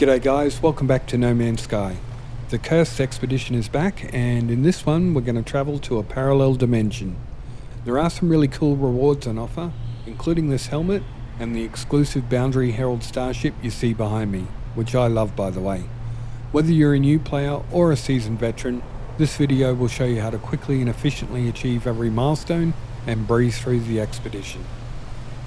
G'day guys, welcome back to No Man's Sky. The Cursed Expedition is back, and in this one we're going to travel to a parallel dimension. There are some really cool rewards on offer, including this helmet and the exclusive Boundary Herald starship you see behind me, which I love by the way. Whether you're a new player or a seasoned veteran, this video will show you how to quickly and efficiently achieve every milestone and breeze through the expedition.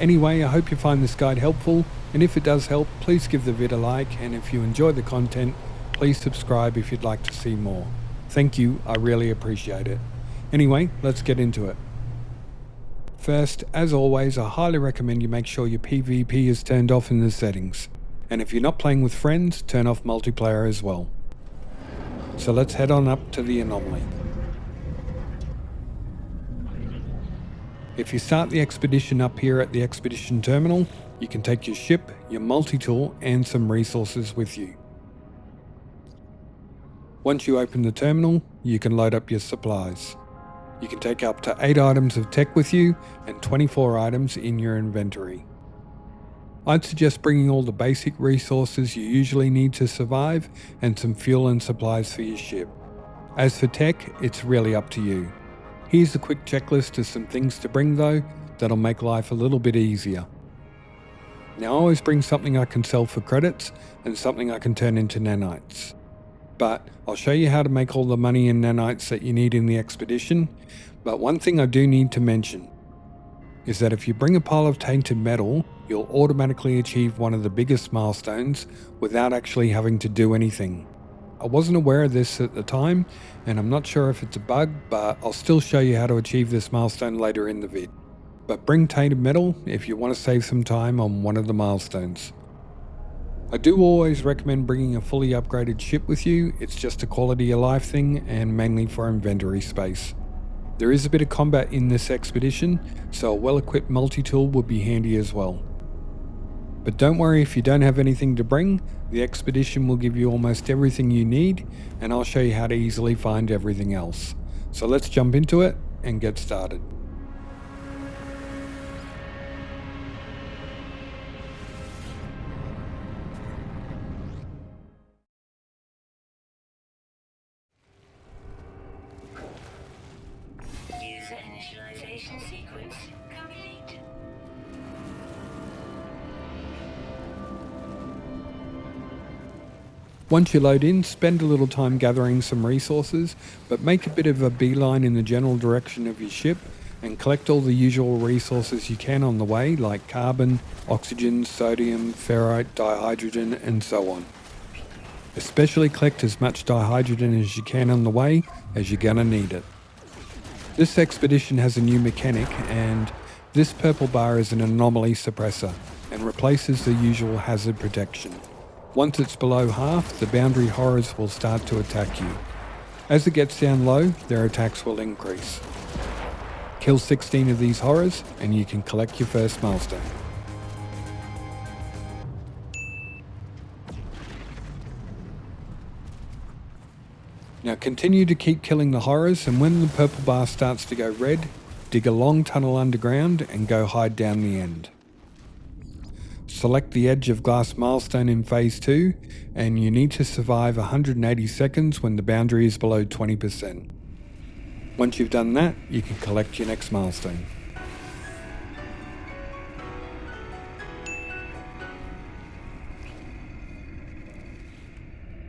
Anyway, I hope you find this guide helpful, and if it does help, please give the vid a like, and if you enjoy the content, please subscribe if you'd like to see more. Thank you, I really appreciate it. Anyway, let's get into it. First, as always, I highly recommend you make sure your PvP is turned off in the settings, and if you're not playing with friends, turn off multiplayer as well. So let's head on up to the anomaly. If you start the expedition up here at the expedition terminal, you can take your ship, your multi-tool and some resources with you. Once you open the terminal, you can load up your supplies. You can take up to 8 items of tech with you and 24 items in your inventory. I'd suggest bringing all the basic resources you usually need to survive and some fuel and supplies for your ship. As for tech, it's really up to you. Here's a quick checklist of some things to bring though, that'll make life a little bit easier. Now I always bring something I can sell for credits and something I can turn into nanites. But I'll show you how to make all the money in nanites that you need in the expedition, but one thing I do need to mention is that if you bring a pile of tainted metal, you'll automatically achieve one of the biggest milestones without actually having to do anything. I wasn't aware of this at the time, and I'm not sure if it's a bug, but I'll still show you how to achieve this milestone later in the vid. But bring tainted metal if you want to save some time on one of the milestones. I do always recommend bringing a fully upgraded ship with you. It's just a quality of life thing and mainly for inventory space. There is a bit of combat in this expedition, so a well-equipped multi-tool would be handy as well. But don't worry if you don't have anything to bring, the expedition will give you almost everything you need, and I'll show you how to easily find everything else. So let's jump into it and get started. User initialization sequence complete. Once you load in, spend a little time gathering some resources, but make a bit of a beeline in the general direction of your ship and collect all the usual resources you can on the way, like carbon, oxygen, sodium, ferrite, dihydrogen, and so on. Especially collect as much dihydrogen as you can on the way, as you're gonna need it. This expedition has a new mechanic, and this purple bar is an anomaly suppressor and replaces the usual hazard protection. Once it's below half, the boundary horrors will start to attack you. As it gets down low, their attacks will increase. Kill 16 of these horrors and you can collect your first milestone. Now continue to keep killing the horrors, and when the purple bar starts to go red, dig a long tunnel underground and go hide down the end. Select the Edge of Glass milestone in phase 2, and you need to survive 180 seconds when the boundary is below 20%. Once you've done that, you can collect your next milestone.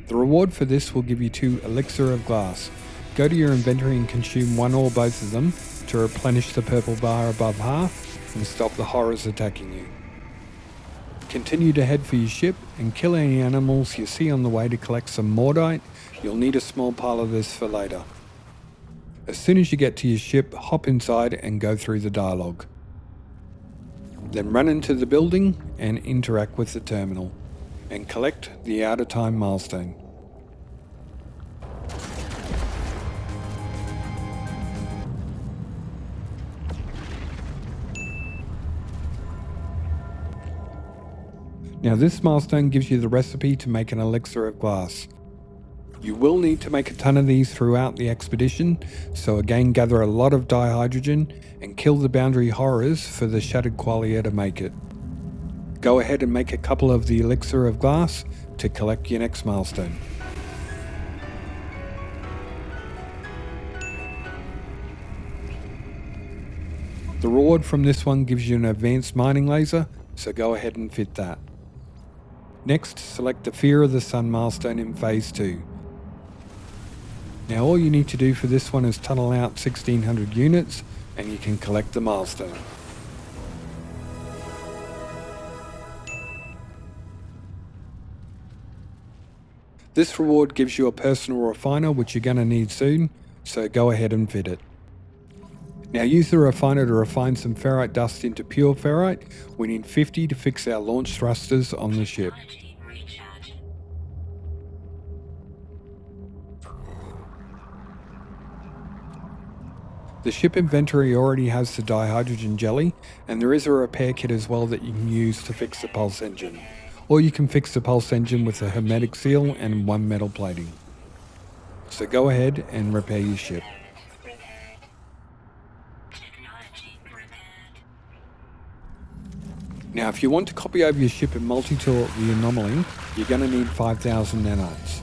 The reward for this will give you 2 Elixir of Glass. Go to your inventory and consume one or both of them to replenish the purple bar above half and stop the horrors attacking you. Continue to head for your ship and kill any animals you see on the way to collect some Mordite. You'll need a small pile of this for later. As soon as you get to your ship, hop inside and go through the dialogue. Then run into the building and interact with the terminal and collect the out of time milestone. Now this milestone gives you the recipe to make an Elixir of Glass. You will need to make a ton of these throughout the expedition, so again gather a lot of dihydrogen and kill the boundary horrors for the shattered qualia to make it. Go ahead and make a couple of the Elixir of Glass to collect your next milestone. The reward from this one gives you an advanced mining laser, so go ahead and fit that. Next, select the Fear of the Sun milestone in Phase 2. Now all you need to do for this one is tunnel out 1600 units and you can collect the milestone. This reward gives you a personal refiner which you're going to need soon, so go ahead and fit it. Now use the refiner to refine some ferrite dust into pure ferrite. We need 50 to fix our launch thrusters on the ship. The ship inventory already has the dihydrogen jelly, and there is a repair kit as well that you can use to fix the pulse engine. Or you can fix the pulse engine with a hermetic seal and one metal plating. So go ahead and repair your ship. Now if you want to copy over your ship in multi-tool the anomaly, you're going to need 5,000 nanites.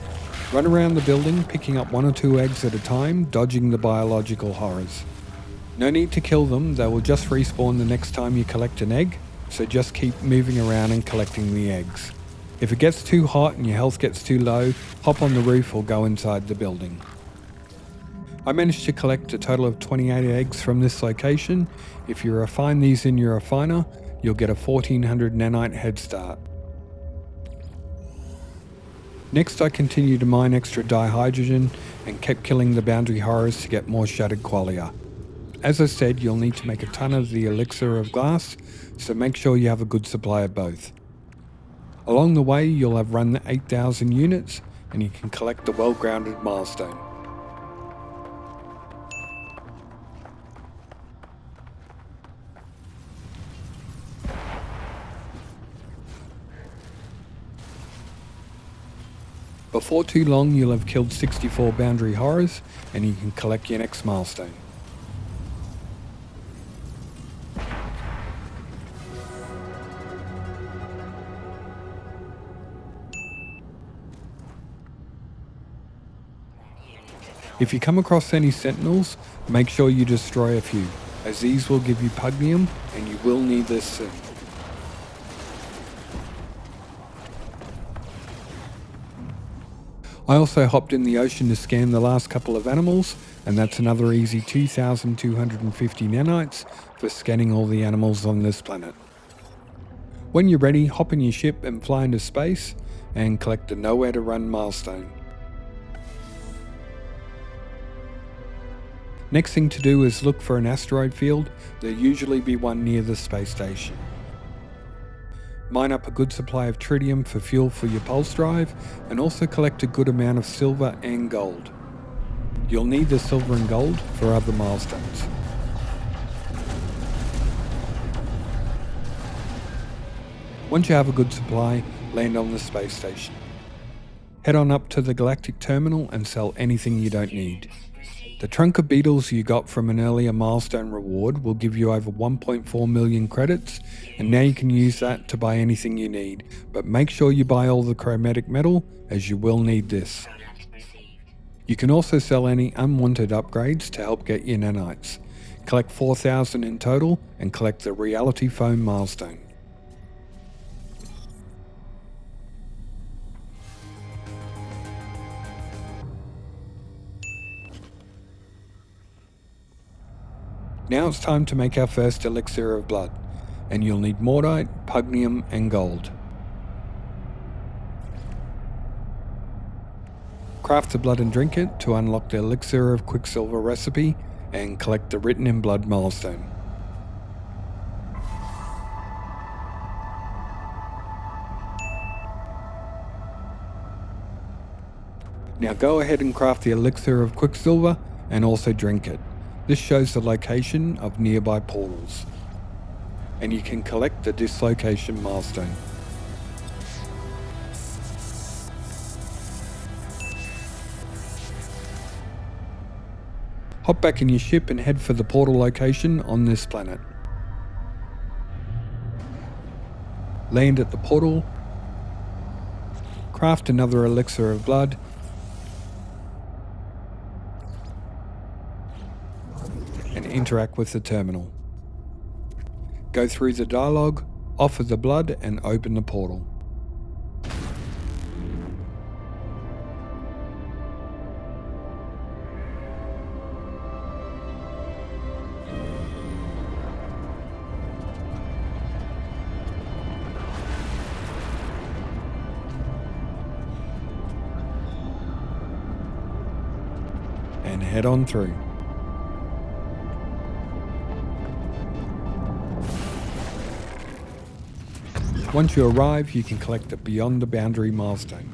Run around the building picking up 1 or 2 eggs at a time, dodging the biological horrors. No need to kill them, they will just respawn the next time you collect an egg, so just keep moving around and collecting the eggs. If it gets too hot and your health gets too low, hop on the roof or go inside the building. I managed to collect a total of 28 eggs from this location. If you refine these in your refiner, you'll get a 1400 nanite head start. Next I continued to mine extra dihydrogen and kept killing the boundary horrors to get more shattered qualia. As I said, you'll need to make a ton of the Elixir of Glass, so make sure you have a good supply of both. Along the way you'll have run 8,000 units and you can collect the well-grounded milestone. Before too long you'll have killed 64 boundary horrors and you can collect your next milestone. If you come across any sentinels, make sure you destroy a few, as these will give you pugnium and you will need this soon. I also hopped in the ocean to scan the last couple of animals, and that's another easy 2,250 nanites for scanning all the animals on this planet. When you're ready, hop in your ship and fly into space and collect the Nowhere to Run milestone. Next thing to do is look for an asteroid field. There'll usually be one near the space station. Mine up a good supply of tritium for fuel for your pulse drive, and also collect a good amount of silver and gold. You'll need the silver and gold for other milestones. Once you have a good supply, land on the space station. Head on up to the galactic terminal and sell anything you don't need. The trunk of beetles you got from an earlier milestone reward will give you over 1.4 million credits, and now you can use that to buy anything you need, but make sure you buy all the chromatic metal, as you will need this. You can also sell any unwanted upgrades to help get your nanites. Collect 4,000 in total and collect the reality foam milestone. Now it's time to make our first elixir of blood, and you'll need mortite, pugnium and gold. Craft the blood and drink it to unlock the elixir of quicksilver recipe and collect the written in blood milestone. Now go ahead and craft the elixir of quicksilver and also drink it. This shows the location of nearby portals. And you can collect the Dislocation milestone. Hop back in your ship and head for the portal location on this planet. land at the portal, craft another Elixir of Blood, and interact with the terminal. Go through the dialogue, offer the blood, and open the portal. And head on through. Once you arrive, you can collect the Beyond the Boundary milestone.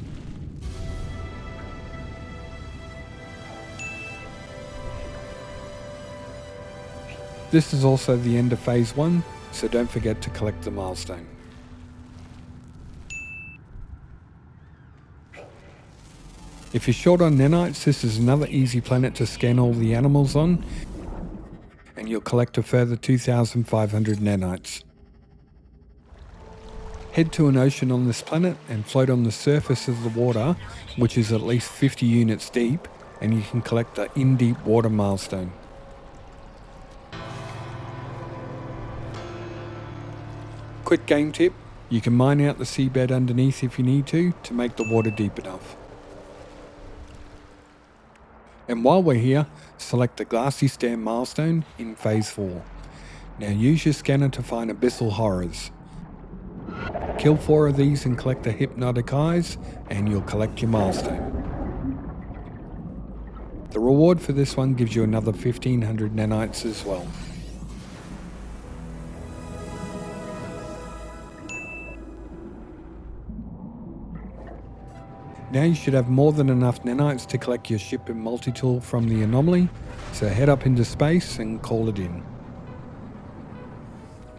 This is also the end of Phase 1, so don't forget to collect the milestone. If you're short on nanites, this is another easy planet to scan all the animals on, and you'll collect a further 2,500 nanites. Head to an ocean on this planet and float on the surface of the water, which is at least 50 units deep, and you can collect the In Deep Water milestone. Quick game tip, you can mine out the seabed underneath if you need to make the water deep enough. And while we're here, select the Glassy Stare milestone in Phase 4. Now use your scanner to find abyssal horrors. Kill 4 of these and collect the hypnotic eyes, and you'll collect your milestone. The reward for this one gives you another 1,500 nanites as well. Now you should have more than enough nanites to collect your ship and multi-tool from the anomaly, so head up into space and call it in.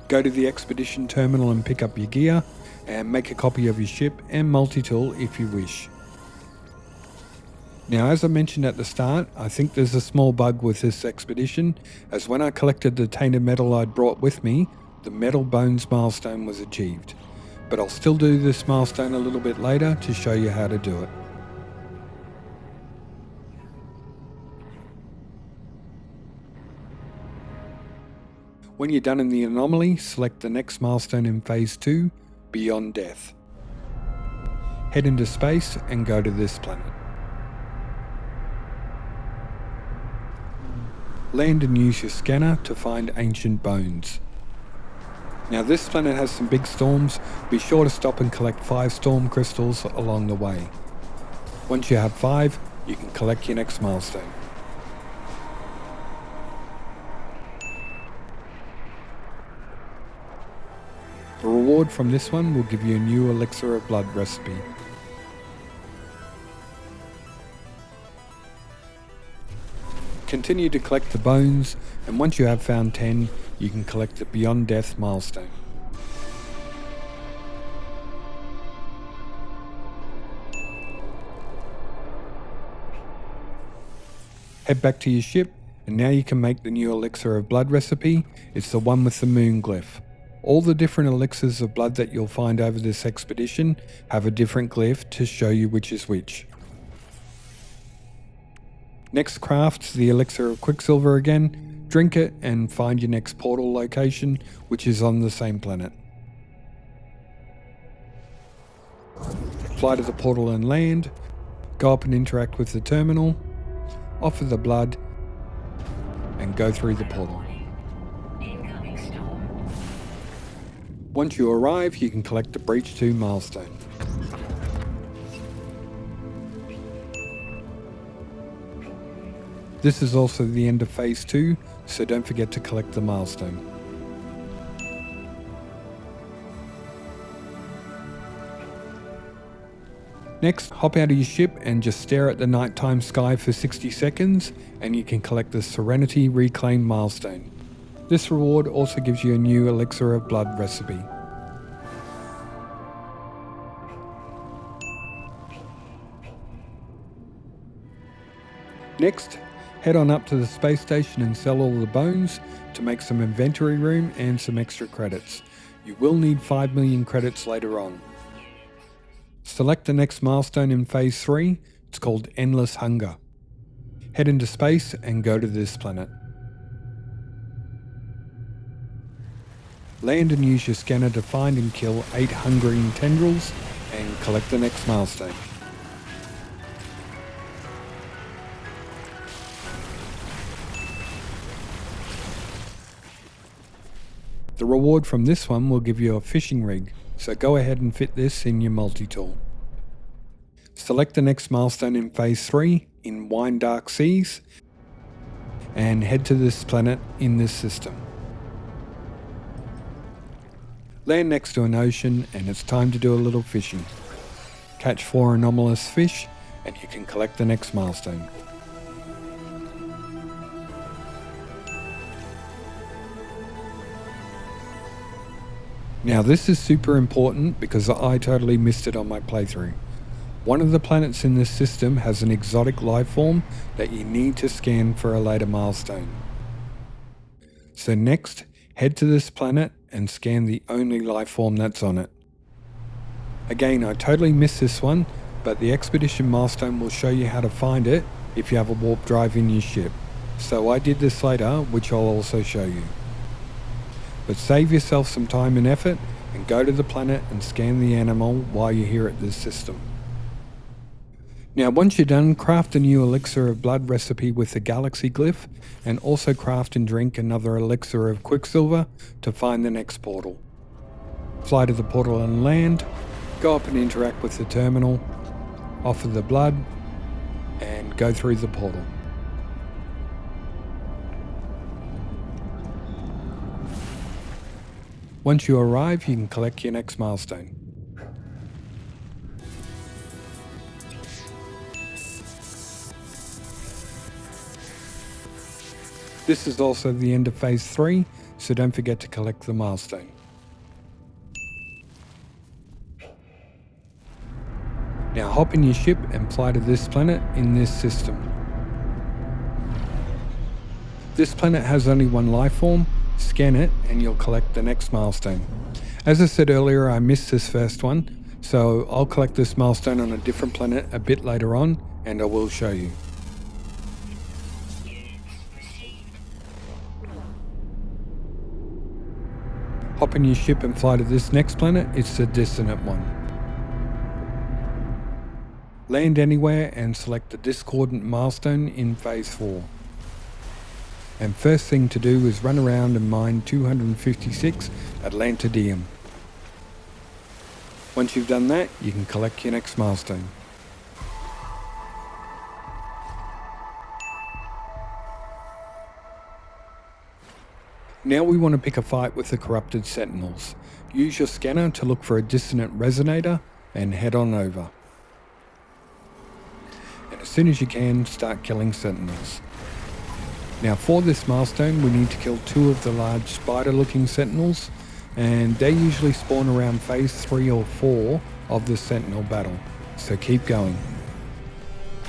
Go to the expedition terminal and pick up your gear, and make a copy of your ship and multi-tool if you wish. Now, as I mentioned at the start, I think there's a small bug with this expedition, as when I collected the tainted metal I'd brought with me, the metal bones milestone was achieved. But I'll still do this milestone a little bit later to show you how to do it. When you're done in the anomaly, select the next milestone in Phase 2, Beyond Death. Head into space and go to this planet. Land and use your scanner to find ancient bones. Now this planet has some big storms, be sure to stop and collect 5 storm crystals along the way. Once you have 5, you can collect your next milestone. The reward from this one will give you a new Elixir of Blood recipe. Continue to collect the bones, and once you have found 10, you can collect the Beyond Death milestone. Head back to your ship, and now you can make the new Elixir of Blood recipe. It's the one with the moon glyph. All the different elixirs of blood that you'll find over this expedition have a different glyph to show you which is which. Next, craft the Elixir of Quicksilver again, drink it, and find your next portal location, which is on the same planet. Fly to the portal and land, go up and interact with the terminal, offer the blood, and go through the portal. Once you arrive, you can collect the Breach 2 milestone. This is also the end of Phase 2, so don't forget to collect the milestone. Next, hop out of your ship and just stare at the nighttime sky for 60 seconds, and you can collect the Serenity Reclaimed milestone. This reward also gives you a new Elixir of Blood recipe. Next, head on up to the space station and sell all the bones to make some inventory room and some extra credits. You will need 5 million credits later on. Select the next milestone in Phase 3, it's called Endless Hunger. Head into space and go to this planet. Land and use your scanner to find and kill 8 hungering tendrils and collect the next milestone. The reward from this one will give you a fishing rig, so go ahead and fit this in your multi-tool. Select the next milestone in Phase 3 in Wine Dark Seas and head to this planet in this system. Land next to an ocean and it's time to do a little fishing. Catch 4 anomalous fish and you can collect the next milestone. Now this is super important because I totally missed it on my playthrough. One of the planets in this system has an exotic life form that you need to scan for a later milestone. So next, head to this planet and scan the only life form that's on it. Again, I totally missed this one, but the expedition milestone will show you how to find it if you have a warp drive in your ship. So I did this later, which I'll also show you. But save yourself some time and effort and go to the planet and scan the animal while you're here at this system. Now once you're done, craft a new Elixir of Blood recipe with the Galaxy glyph and also craft and drink another Elixir of Quicksilver to find the next portal. Fly to the portal and land, go up and interact with the terminal, offer the blood and go through the portal. Once you arrive, you can collect your next milestone. This is also the end of Phase 3, so don't forget to collect the milestone. Now hop in your ship and fly to this planet in this system. This planet has only one life form. Scan it and you'll collect the next milestone. As I said earlier, I missed this first one, so I'll collect this milestone on a different planet a bit later on and I will show you. Hop in your ship and fly to this next planet, it's the dissonant one. Land anywhere and select the discordant milestone in Phase 4. And first thing to do is run around and mine 256 Atlantidium. Once you've done that, you can collect your next milestone. Now we want to pick a fight with the corrupted sentinels. Use your scanner to look for a dissonant resonator and head on over. And as soon as you can, start killing sentinels. Now for this milestone we need to kill 2 of the large spider-looking sentinels, and they usually spawn around Phase 3 or 4 of the sentinel battle, so keep going.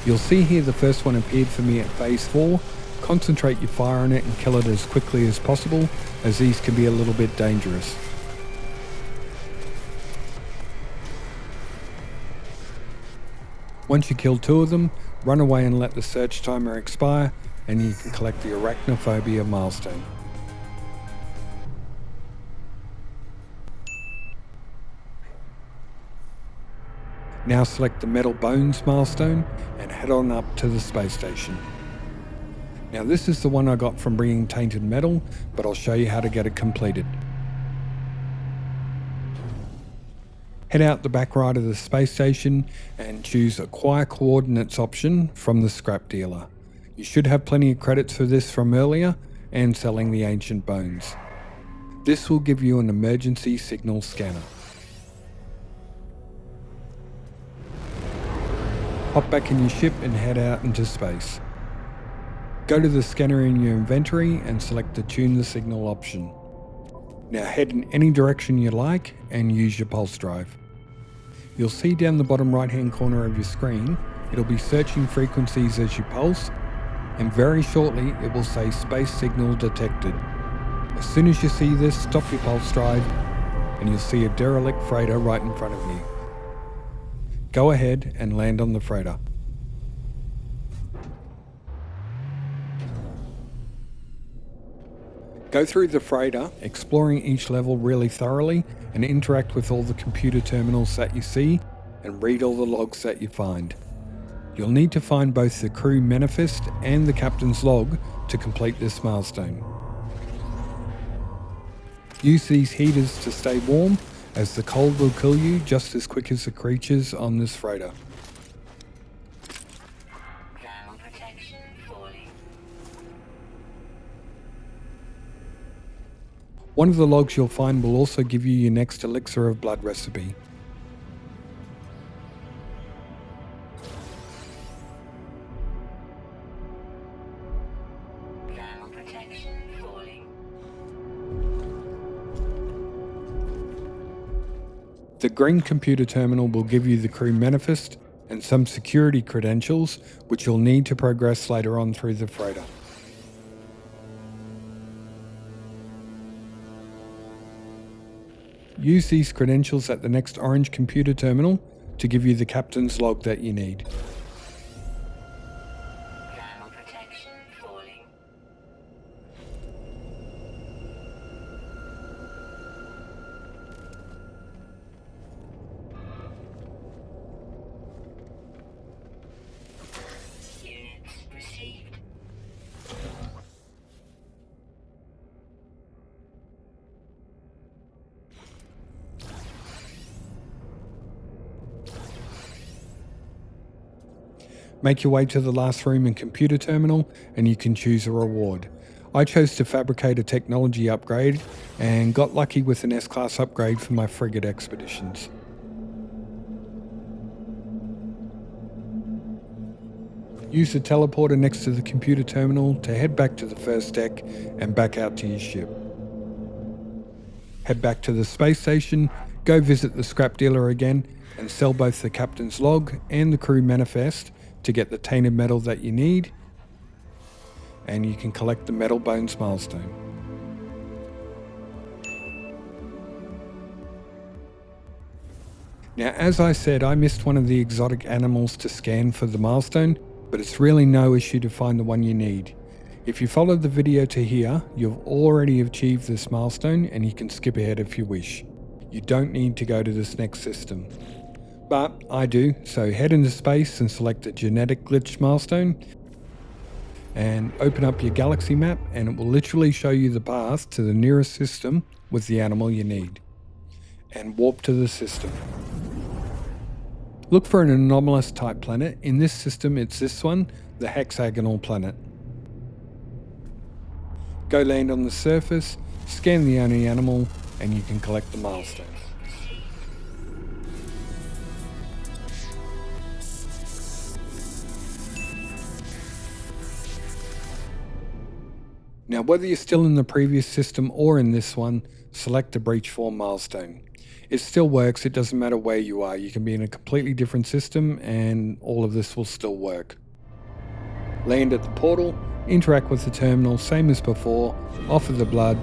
You'll see here the first one appeared for me at Phase 4. Concentrate your fire on it and kill it as quickly as possible, as these can be a little bit dangerous. Once you kill 2 of them, run away and let the search timer expire, and you can collect the Arachnophobia milestone. Now select the Metal Bones milestone and head on up to the space station. Now this is the one I got from bringing tainted metal, but I'll show you how to get it completed. Head out the back right of the space station and choose Acquire Coordinates option from the scrap dealer. You should have plenty of credits for this from earlier and selling the ancient bones. This will give you an emergency signal scanner. Hop back in your ship and head out into space. Go to the scanner in your inventory and select the Tune the Signal option. Now head in any direction you like and use your pulse drive. You'll see down the bottom right hand corner of your screen, it'll be searching frequencies as you pulse, and very shortly it will say space signal detected. As soon as you see this, stop your pulse drive and you'll see a derelict freighter right in front of you. Go ahead and land on the freighter. Go through the freighter, exploring each level really thoroughly, and interact with all the computer terminals that you see, and read all the logs that you find. You'll need to find both the crew manifest and the captain's log to complete this milestone. Use these heaters to stay warm, as the cold will kill you just as quick as the creatures on this freighter. Thermal protection falling. One of the logs you'll find will also give you your next Elixir of Blood recipe. Thermal protection falling. The green computer terminal will give you the crew manifest and some security credentials which you'll need to progress later on through the freighter. Use these credentials at the next orange computer terminal to give you the captain's log that you need. Thermal protection falling. Units received. Make your way to the last room and computer terminal and you can choose a reward. I chose to fabricate a technology upgrade and got lucky with an S-Class upgrade for my frigate expeditions. Use the teleporter next to the computer terminal to head back to the first deck and back out to your ship. Head back to the space station, go visit the scrap dealer again and sell both the captain's log and the crew manifest to get the tainted metal that you need, and you can collect the metal bones milestone. Now, as I said, I missed one of the exotic animals to scan for the milestone, but it's really no issue to find the one you need. If you followed the video to here, you've already achieved this milestone and you can skip ahead if you wish. You don't need to go to this next system. But I do, so head into space and select the genetic glitch milestone and open up your galaxy map and it will literally show you the path to the nearest system with the animal you need. And warp to the system. Look for an anomalous type planet. In this system it's this one, the hexagonal planet. Go land on the surface, scan the only animal and you can collect the milestone. Now, whether you're still in the previous system or in this one, select the Breach 4 milestone. It still works, it doesn't matter where you are. You can be in a completely different system and all of this will still work. Land at the portal, interact with the terminal, same as before, offer the blood,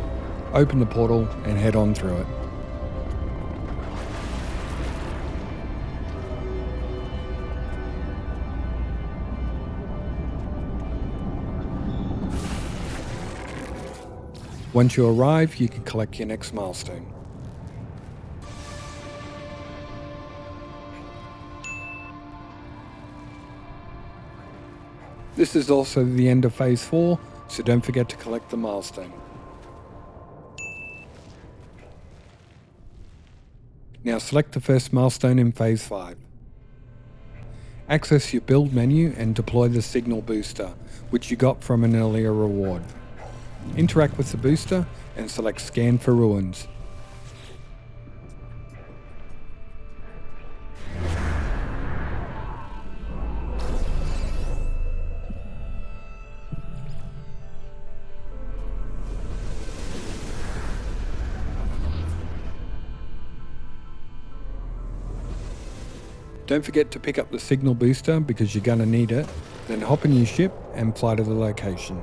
open the portal and head on through it. Once you arrive, you can collect your next milestone. This is also the end of Phase 4, so don't forget to collect the milestone. Now select the first milestone in Phase 5. Access your build menu and deploy the signal booster, which you got from an earlier reward. Interact with the booster and select Scan for Ruins. Don't forget to pick up the signal booster because you're going to need it, then hop in your ship and fly to the location.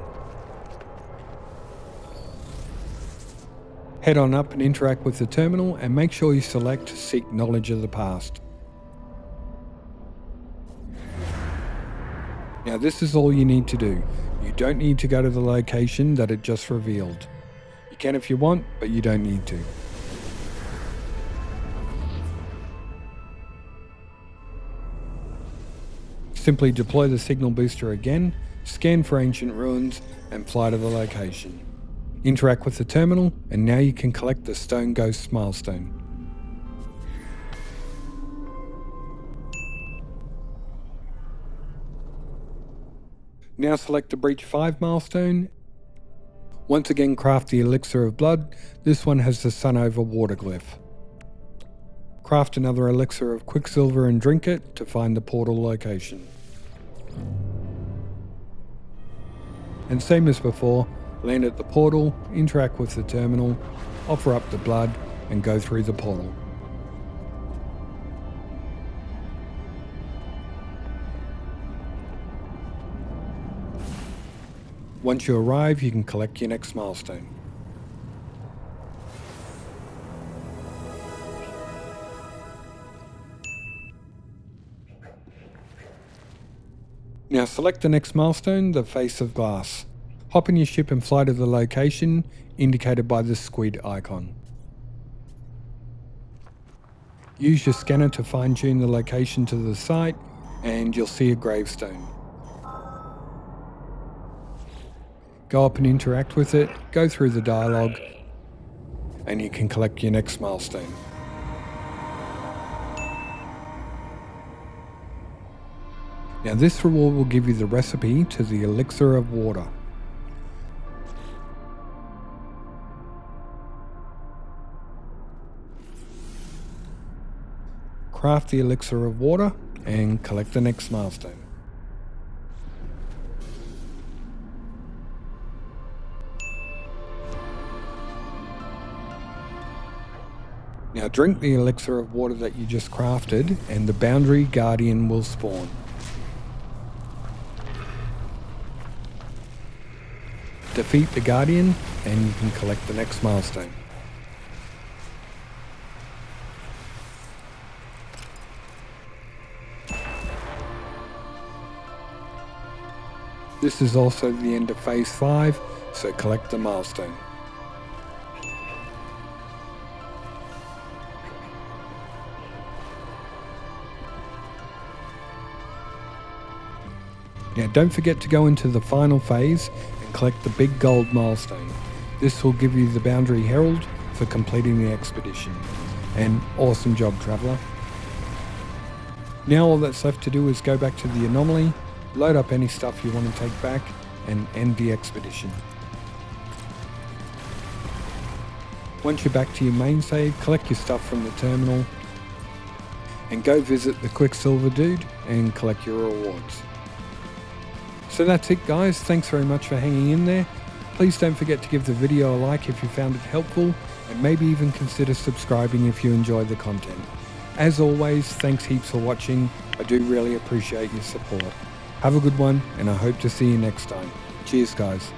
Head on up and interact with the terminal, and make sure you select Seek Knowledge of the Past. Now this is all you need to do. You don't need to go to the location that it just revealed. You can if you want, but you don't need to. Simply deploy the signal booster again, scan for ancient ruins, and fly to the location. Interact with the terminal, and now you can collect the Stone Ghost's milestone. Now select the Breach 5 milestone. Once again craft the Elixir of Blood. This one has the sun over water glyph. Craft another Elixir of Quicksilver and drink it to find the portal location. And same as before, land at the portal, interact with the terminal, offer up the blood, and go through the portal. Once you arrive, you can collect your next milestone. Now select the next milestone, the Face of Glass. Hop in your ship and fly to the location indicated by the squid icon. Use your scanner to fine-tune the location to the site, and you'll see a gravestone. Go up and interact with it, go through the dialogue, and you can collect your next milestone. Now this reward will give you the recipe to the Elixir of Water. Craft the Elixir of Water and collect the next milestone. Now drink the Elixir of Water that you just crafted, and the Boundary Guardian will spawn. Defeat the Guardian and you can collect the next milestone. This is also the end of Phase 5, so collect the milestone. Now don't forget to go into the final phase and collect the big gold milestone. This will give you the Boundary Herald for completing the expedition. And awesome job, Traveller. Now all that's left to do is go back to the anomaly, load up any stuff you want to take back, and end the expedition. Once you're back to your main save, collect your stuff from the terminal, and go visit the Quicksilver dude and collect your rewards. So that's it guys, thanks very much for hanging in there. Please don't forget to give the video a like if you found it helpful, and maybe even consider subscribing if you enjoy the content. As always, thanks heaps for watching, I do really appreciate your support. Have a good one, and I hope to see you next time. Cheers guys.